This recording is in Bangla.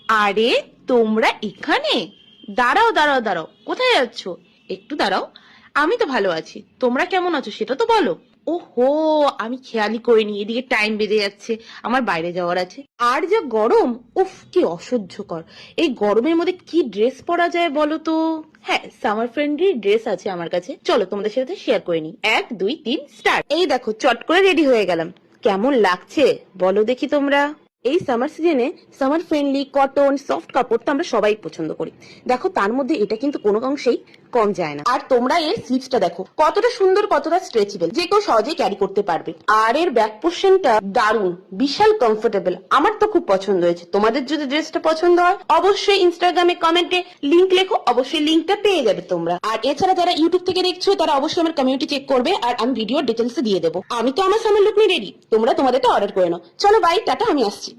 আরে তোমরা এখানে? দাঁড়াও দাঁড়াও দাঁড়াও, কোথায় যাচ্ছ? একটু দাঁড়াও। আমি তো ভালো আছি, তোমরা কেমন আছো সেটা তো বলো। ওহো, আমি খেয়ালই করিনি, এদিকে টাইম বেজে যাচ্ছে, আমার বাইরে যাওয়ার আছে। আর যা গরম, উফ কি অসহ্যকর। এই গরমের মধ্যে কি ড্রেস পরা যায় বলো তো? হ্যাঁ, সামার ফ্রেন্ডলি ড্রেস আছে আমার কাছে, চলো তোমাদের সাথে শেয়ার করে নি। 1 2 3 স্টার্ট। এই দেখো, চট করে রেডি হয়ে গেলাম। কেমন লাগছে বলো দেখি তোমরা? এই সামার সিজনে সামার ফ্রেন্ডলি কটন সফট কাপড় তো আমরা সবাই পছন্দ করি। দেখো তার মধ্যে এটা কিন্তু কোনো অংশেই কম যায় না। আর তোমরা এর স্লিভসটা দেখো কতটা সুন্দর, কতটা স্ট্রেচেবল, যে কেউ সহজেই ক্যারি করতে পারবে। আর এর ব্যাক পোর্শনটা দারুণ, বিশাল কমফোর্টেবল, আমার তো খুব পছন্দ হয়েছে। তোমাদের যদি ড্রেসটা পছন্দ হয় অবশ্যই ইনস্টাগ্রামে কমেন্টে লিংক লেখো, অবশ্যই লিংকটা পেয়ে যাবে তোমরা। আর এছাড়া যারা ইউটিউব থেকে দেখছো তারা অবশ্যই আমার কমিউনিটি চেক করবে, আর আমি ভিডিও ডিটেলস দিয়ে দেবো। আমি তো আমার সামার লুক নিয়ে রেডি, তোমরা তোমাদেরটা অর্ডার করে নাও। চলো বাই, টাটা, আমি আসছি।